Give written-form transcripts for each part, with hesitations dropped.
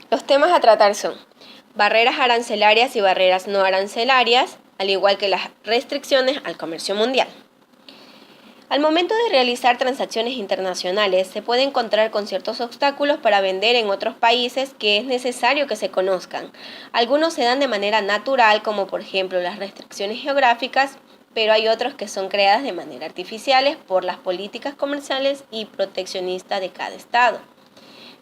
Los temas a tratar son barreras arancelarias y barreras no arancelarias, al igual que las restricciones al comercio mundial. Al momento de realizar transacciones internacionales, se puede encontrar con ciertos obstáculos para vender en otros países que es necesario que se conozcan. Algunos se dan de manera natural, como por ejemplo las restricciones geográficas, pero hay otros que son creadas de manera artificiales por las políticas comerciales y proteccionistas de cada estado.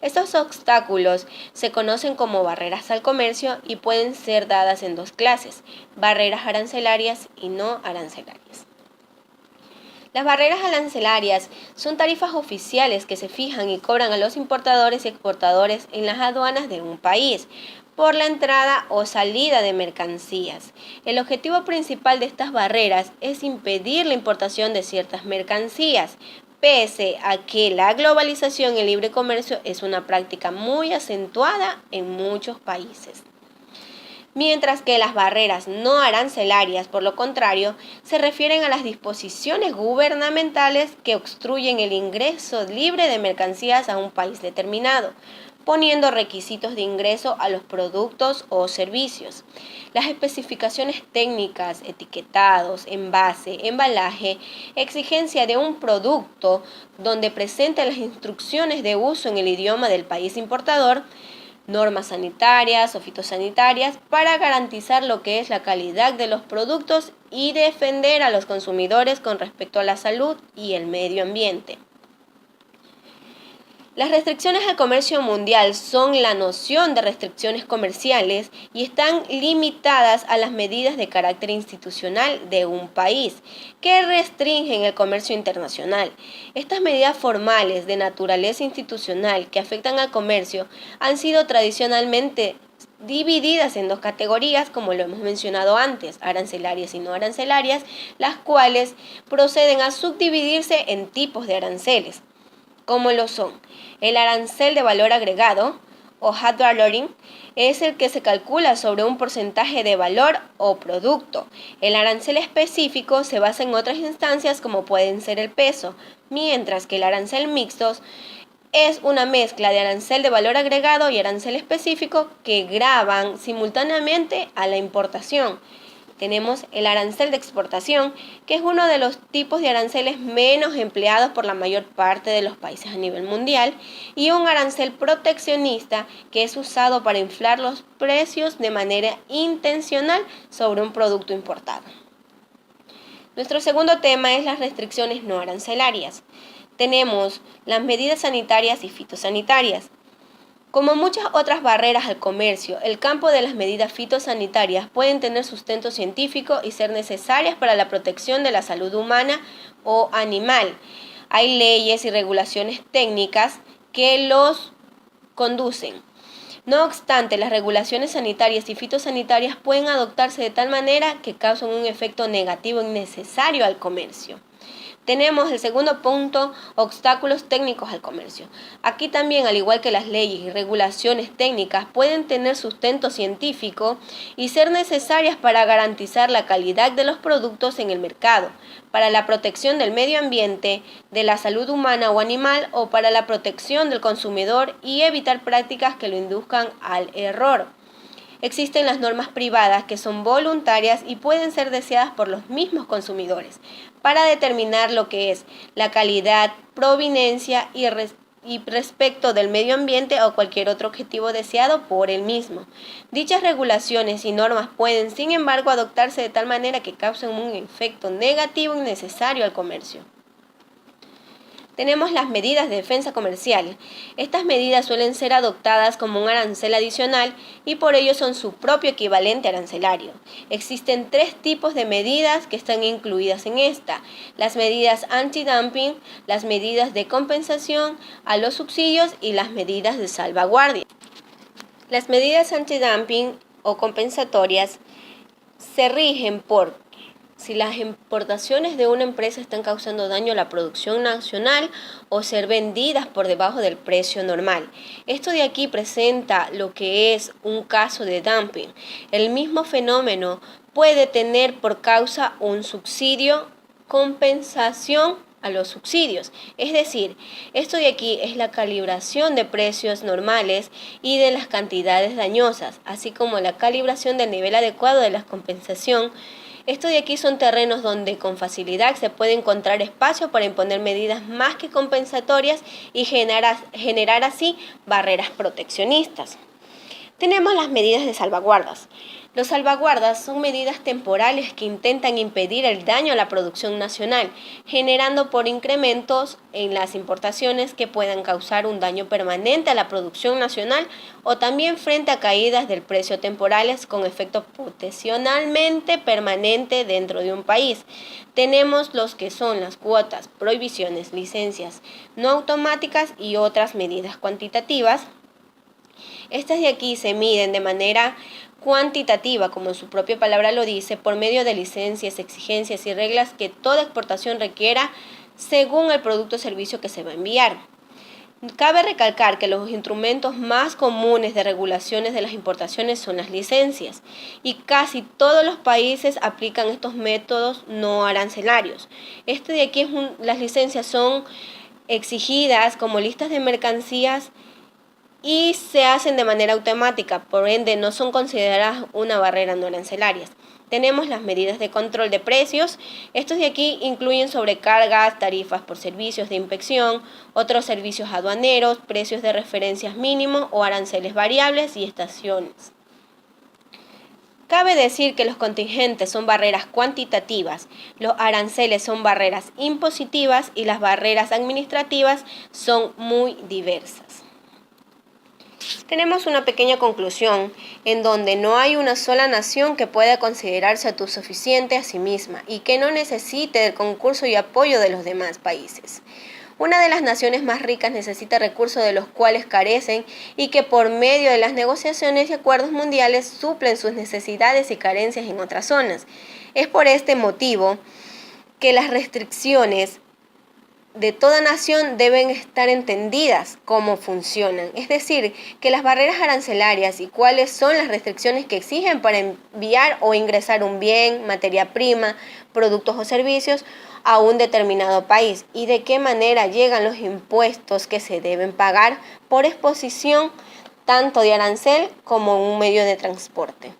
Estos obstáculos se conocen como barreras al comercio y pueden ser dadas en dos clases: barreras arancelarias y no arancelarias. Las barreras arancelarias son tarifas oficiales que se fijan y cobran a los importadores y exportadores en las aduanas de un país por la entrada o salida de mercancías. El objetivo principal de estas barreras es impedir la importación de ciertas mercancías, pese a que la globalización y el libre comercio es una práctica muy acentuada en muchos países. Mientras que las barreras no arancelarias, por lo contrario, se refieren a las disposiciones gubernamentales que obstruyen el ingreso libre de mercancías a un país determinado, poniendo requisitos de ingreso a los productos o servicios. Las especificaciones técnicas, etiquetados, envase, embalaje, exigencia de un producto donde presente las instrucciones de uso en el idioma del país importador, normas sanitarias o fitosanitarias para garantizar lo que es la calidad de los productos y defender a los consumidores con respecto a la salud y el medio ambiente. Las restricciones al comercio mundial son la noción de restricciones comerciales y están limitadas a las medidas de carácter institucional de un país que restringen el comercio internacional. Estas medidas formales de naturaleza institucional que afectan al comercio han sido tradicionalmente divididas en dos categorías, como lo hemos mencionado antes, arancelarias y no arancelarias, las cuales proceden a subdividirse en tipos de aranceles, como lo son el arancel de valor agregado o add valoring, es el que se calcula sobre un porcentaje de valor o producto. El arancel específico se basa en otras instancias como pueden ser el peso, mientras que el arancel mixto es una mezcla de arancel de valor agregado y arancel específico que gravan simultáneamente a la importación. Tenemos el arancel de exportación, que es uno de los tipos de aranceles menos empleados por la mayor parte de los países a nivel mundial, y un arancel proteccionista, que es usado para inflar los precios de manera intencional sobre un producto importado. Nuestro segundo tema es las restricciones no arancelarias. Tenemos las medidas sanitarias y fitosanitarias. Como muchas otras barreras al comercio, el campo de las medidas fitosanitarias pueden tener sustento científico y ser necesarias para la protección de la salud humana o animal. Hay leyes y regulaciones técnicas que los conducen. No obstante, las regulaciones sanitarias y fitosanitarias pueden adoptarse de tal manera que causan un efecto negativo innecesario al comercio. Tenemos el segundo punto: obstáculos técnicos al comercio. Aquí también, al igual que las leyes y regulaciones técnicas, pueden tener sustento científico y ser necesarias para garantizar la calidad de los productos en el mercado, para la protección del medio ambiente, de la salud humana o animal, o para la protección del consumidor y evitar prácticas que lo induzcan al error. Existen las normas privadas que son voluntarias y pueden ser deseadas por los mismos consumidores para determinar lo que es la calidad, proveniencia y respecto del medio ambiente o cualquier otro objetivo deseado por el mismo. Dichas regulaciones y normas pueden, sin embargo, adoptarse de tal manera que causen un efecto negativo innecesario al comercio. Tenemos las medidas de defensa comercial. Estas medidas suelen ser adoptadas como un arancel adicional y por ello son su propio equivalente arancelario. Existen tres tipos de medidas que están incluidas en esta: las medidas antidumping, las medidas de compensación a los subsidios y las medidas de salvaguardia. Las medidas antidumping o compensatorias se rigen por si las importaciones de una empresa están causando daño a la producción nacional o ser vendidas por debajo del precio normal. Esto de aquí presenta lo que es un caso de dumping. El mismo fenómeno puede tener por causa un subsidio, compensación a los subsidios. Es decir, esto de aquí es la calibración de precios normales y de las cantidades dañosas, así como la calibración del nivel adecuado de la compensación. Esto de aquí son terrenos donde con facilidad se puede encontrar espacio para imponer medidas más que compensatorias y generar así barreras proteccionistas. Tenemos las medidas de salvaguardas. Los salvaguardas son medidas temporales que intentan impedir el daño a la producción nacional, generando por incrementos en las importaciones que puedan causar un daño permanente a la producción nacional o también frente a caídas del precio temporales con efecto potencialmente permanente dentro de un país. Tenemos los que son las cuotas, prohibiciones, licencias no automáticas y otras medidas cuantitativas. Estas de aquí se miden de manera cuantitativa, como su propia palabra lo dice, por medio de licencias, exigencias y reglas que toda exportación requiera según el producto o servicio que se va a enviar. Cabe recalcar que los instrumentos más comunes de regulaciones de las importaciones son las licencias y casi todos los países aplican estos métodos no arancelarios. Las licencias son exigidas como listas de mercancías y se hacen de manera automática, por ende no son consideradas una barrera no arancelaria. Tenemos las medidas de control de precios. Estos de aquí incluyen sobrecargas, tarifas por servicios de inspección, otros servicios aduaneros, precios de referencias mínimos o aranceles variables y estaciones. Cabe decir que los contingentes son barreras cuantitativas, los aranceles son barreras impositivas y las barreras administrativas son muy diversas. Tenemos una pequeña conclusión en donde no hay una sola nación que pueda considerarse autosuficiente a sí misma y que no necesite del concurso y apoyo de los demás países. Una de las naciones más ricas necesita recursos de los cuales carecen y que por medio de las negociaciones y acuerdos mundiales suplen sus necesidades y carencias en otras zonas. Es por este motivo que las restricciones de toda nación deben estar entendidas cómo funcionan, es decir, que las barreras arancelarias y cuáles son las restricciones que exigen para enviar o ingresar un bien, materia prima, productos o servicios a un determinado país y de qué manera llegan los impuestos que se deben pagar por exposición tanto de arancel como un medio de transporte.